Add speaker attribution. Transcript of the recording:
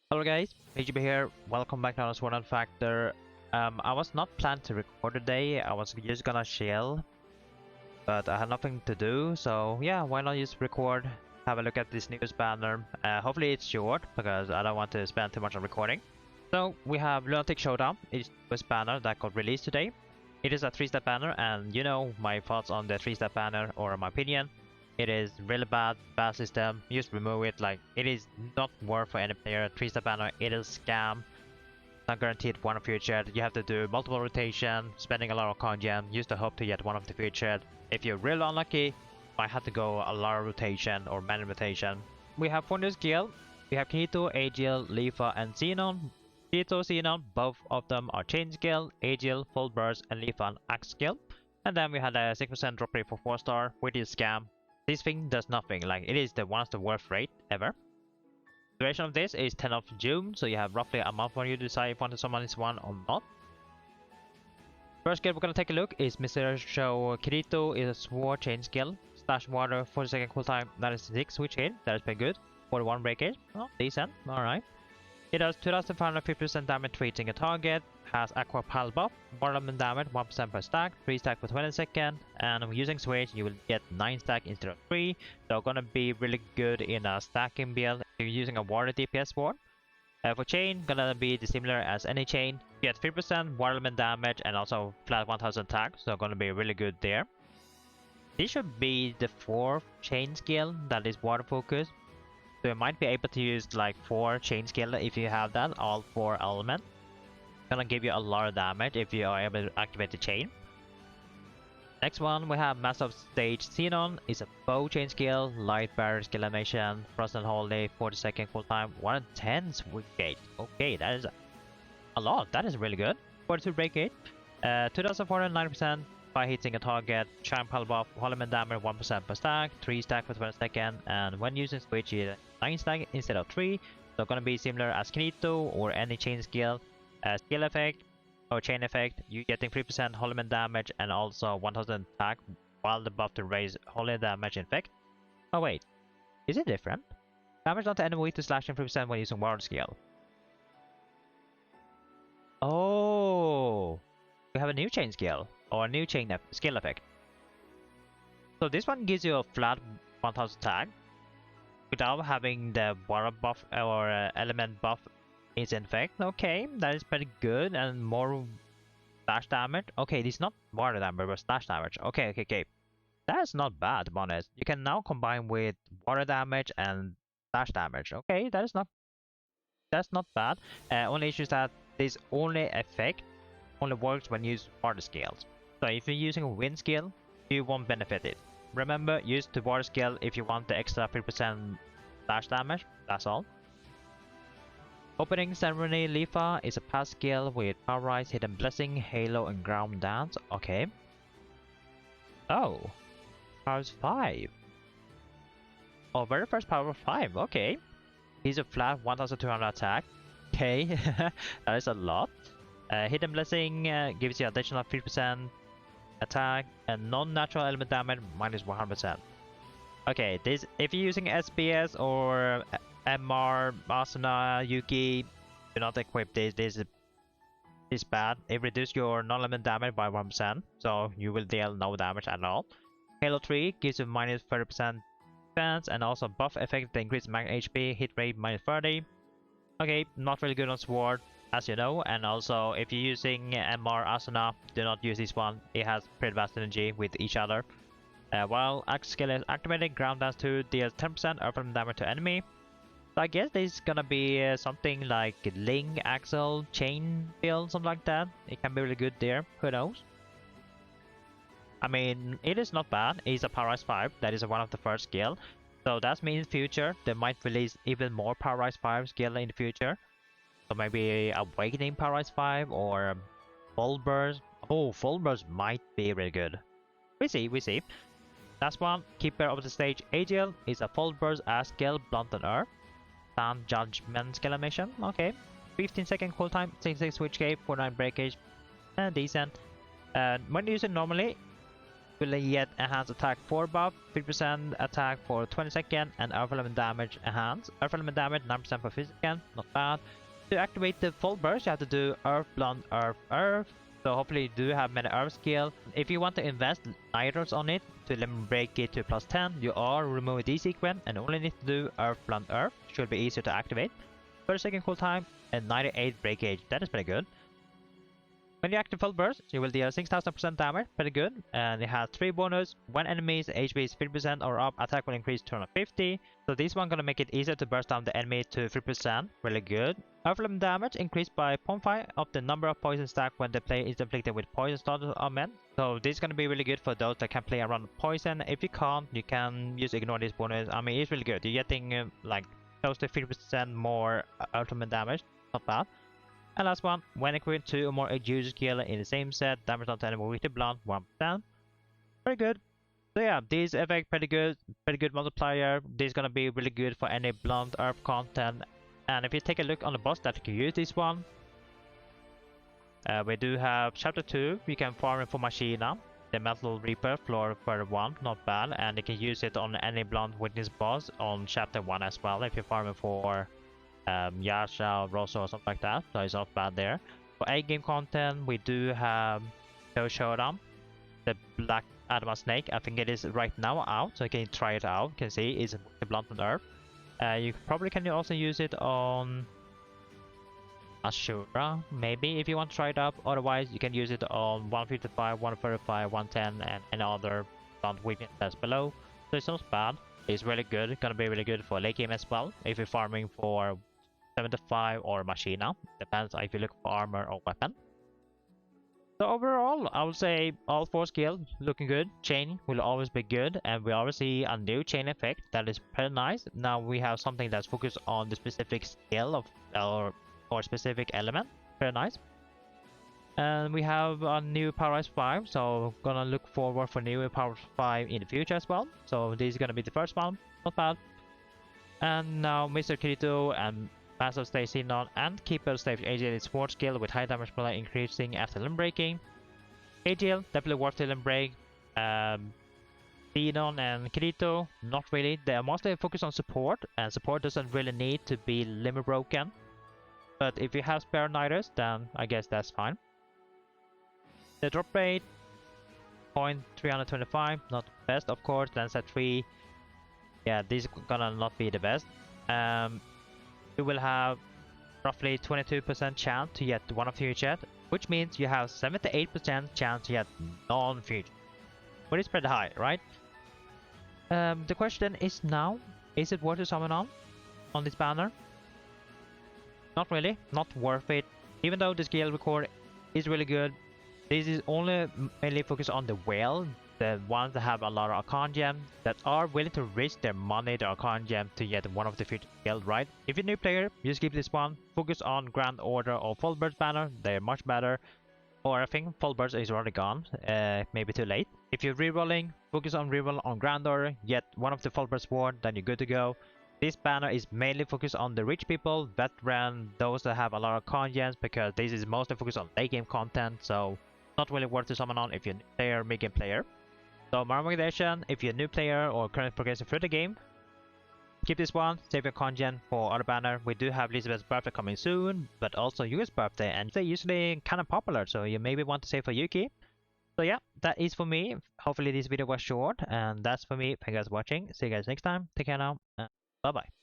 Speaker 1: Hello guys, MikuChibi here. Welcome back to another Sword Factor. I was not planned to record today. I was just gonna chill, but I had nothing to do. So yeah, why not just record? Have a look at this news banner. Hopefully it's short because I don't want to spend too much on recording. So we have Lunatic Showtime. It's this banner that got released today. It is a 3-step banner, and you know my thoughts on the 3-step banner, or my opinion. It is really bad system. Just remove it. Like, it is not worth for any player. 3-step banner, it is scam. Not guaranteed one of featured. You have to do multiple rotation, spending a lot of coin gem, use the hope to get one of the featured. If you're really unlucky, might have to go a lot of rotation or manual rotation. We have 4 new skill. We have Kirito, Agil, Leafa, and Sinon. Kirito, Sinon, both of them are chain skill. Agil, full burst, and Leafa an axe skill. And then we had a 6% drop rate for 4-star, which is scam. This thing does nothing, like it is one of the worst rate ever. Duration of this is 10th of June, so you have roughly a month when you decide if you want to summon this one or not. First skill we're gonna take a look is Mr. Show Kirito is a sword chain skill. Slash water, 40-second cooltime, that is 6 switch hit, that is pretty good. 41 breakage, oh, decent, alright. It does 2550% damage to each single target, has Aqua Pile buff, 1 element damage, 1% per stack, 3 stack for 20 seconds, and using Switch you will get 9 stack instead of 3, so gonna be really good in a stacking build if you're using a water DPS sword. For chain, gonna be similar as any chain, you get 3% water element damage and also flat 1000 attack, so gonna be really good there. This should be the 4th chain skill that is water focused. So you might be able to use like 4 chain skill if you have that, all 4 elements. Gonna give you a lot of damage if you are able to activate the chain. Next one we have Master of Stage Sinon is a bow chain skill, light barrier skill animation, frost and holy, 40-second cooltime, 110 switch gauge. Okay, that is a lot. That is really good. 42 breakage, 2490%. 5 hitting a target, charm pile buff, element damage 1% per stack, 3 stack for 20 seconds, and when using switch you get 9 stack instead of 3, so gonna be similar as Kirito or any chain skill. Skill effect or chain effect, you getting 3% element damage and also 1000 attack while the buff to raise holy damage effect. Oh wait, is it different? Damage not to enemy to slash 3% when using water skill. Oh, we have a new chain skill. Or a new chain skill effect. So this one gives you a flat 1000 tag without having the water buff or element buff is in effect. Okay, that is pretty good and more slash damage. Okay, this is not water damage but slash damage. Okay. That's not bad, to be honest. You can now combine with water damage and slash damage. Okay, that's not bad. Only issue is that this only effect only works when you use water skills. So if you're using a wind skill, you won't benefit it. Remember, use the water skill if you want the extra 3% slash damage, that's all. Opening Ceremony Leafa is a pass skill with Power Rise, Hidden Blessing, Halo, and Ground Dance. Okay. Oh, powers 5. Oh, very first power 5, okay. He's a flat 1200 attack. Okay, that is a lot. Hidden Blessing gives you additional 3% attack and non-natural element damage minus 100%. Okay, this if you're using SBS or MR, Asuna, Yuki, do not equip this. This is bad. It reduces your non-element damage by 1%, so you will deal no damage at all. Halo 3 gives you minus 30% defense and also buff effect that increases max HP, hit rate minus 30. Okay, not really good on sword, as you know, and also if you're using MR Asuna, do not use this one. It has pretty vast synergy with each other. While Axe skill is activated, Ground Dance 2 deals 10% earth damage to enemy. So I guess this is gonna be something like Ling, Axel, Chain build, something like that. It can be really good there, who knows. I mean, it is not bad. It's a Power Rise 5, that is one of the first skill. So that means in future, they might release even more Power Rise 5 skill in the future. So maybe Awakening Power Rise 5 or Full Burst. Oh, Full Burst might be really good. We see. Last one, Keeper of the Stage Agil is a Full Burst as skill, Blunt on Earth. Stand Judgment skill animation, okay. 15-second cooltime, 66 switch gate, 49 breakage, decent. When using normally, will get enhanced attack 4 buff, 3% attack for 20 seconds, and earth element damage enhanced. Earth element damage 9% per 50 seconds, not bad. To activate the full burst, you have to do Earth, Blunt, Earth, Earth. So hopefully you do have many Earth skill. If you want to invest nitros on it to limit break it to +10, you are remove D sequence and only need to do Earth, Blunt, Earth. Should be easier to activate. 30 second cooltime and 98 breakage. That is pretty good. When you activate full burst, you will deal 6000% damage, pretty good, and it has 3 bonus. When enemies HP is 50% or up, attack will increase 250. So this one gonna make it easier to burst down the enemy to 3%, really good. Earth element damage increased by 0.5 of the number of poison stack when the player is inflicted with poison status augment. So this is gonna be really good for those that can play around poison. If you can't, you can just ignore this bonus. I mean, it's really good. You're getting like close to 50% more earth element damage, not bad. And last one, when equipped 2 or more Agil skill in the same set, damage done to enemy with the blunt 1%. Very good. So yeah, this effect pretty good multiplier. This is gonna be really good for any blunt earth content. And if you take a look on the boss that you can use this one, we do have chapter 2. You can farm it for Machina, the Metal Reaper, floor 31, not bad. And you can use it on any blunt witness boss on chapter 1 as well if you farm it for Yasha, Rosso or something like that, so it's not bad there. For A-game content, we do have Showdown, the Black Adama Snake. I think it is right now out, so you can try it out. You can see it's a blunt on Earth. You probably can also use it on Ashura, maybe, if you want to try it out. Otherwise, you can use it on 155, 135, 110, and any other blunt weapon that's below. So it's not bad. It's really good. It's gonna be really good for late game as well, if you're farming for 75 or Machina, depends if you look for armor or weapon. So overall, I would say all 4 skills looking good. Chain will always be good, and we always see a new chain effect that is pretty nice. Now we have something that's focused on the specific skill of or specific element, pretty nice. And we have a new Power Rise 5, so gonna look forward for new Power 5 in the future as well. So this is gonna be the first one, not bad. And now Mr. Kirito and Master Stage Sinon and Keeper Stage Agil is 4 skill with high damage multiplier increasing after limb breaking. Agil, definitely worth the limb break. Sinon and Kirito, not really. They are mostly focused on support, and support doesn't really need to be limb broken. But if you have spare nitros, then I guess that's fine. The drop rate, 0.325, not the best of course. Lancer 3, yeah, this is gonna not be the best. You will have roughly 22% chance to get one of future, which means you have 78% chance to get non-future, which is pretty high, right? The question is now, is it worth to summon on this banner? Not really, not worth it. Even though the skill record is really good, this is only mainly focused on the whale, the ones that have a lot of Archon gems, that are willing to risk their money, the Archon gem, to get one of the future skills, right? If you're a new player, you skip this one. Focus on Grand Order or Full Burst banner, they're much better. Or I think Full Burst is already gone, maybe too late. If you're rerolling, focus on reroll on Grand Order, get one of the Full Burst Sword, then you're good to go. This banner is mainly focused on the rich people, veteran, those that have a lot of Archon gems, because this is mostly focused on late game content, so not really worth to summon on if you're a new player, mid-game player. So my recommendation, if you're a new player or currently progressing through the game, keep this one, save your congen for other banner. We do have Elizabeth's birthday coming soon, but also Yuki's birthday, and they're usually kind of popular, so you maybe want to save for Yuki. So yeah, that is for me. Hopefully this video was short, and that's for me. Thank you guys for watching. See you guys next time. Take care now, and bye bye.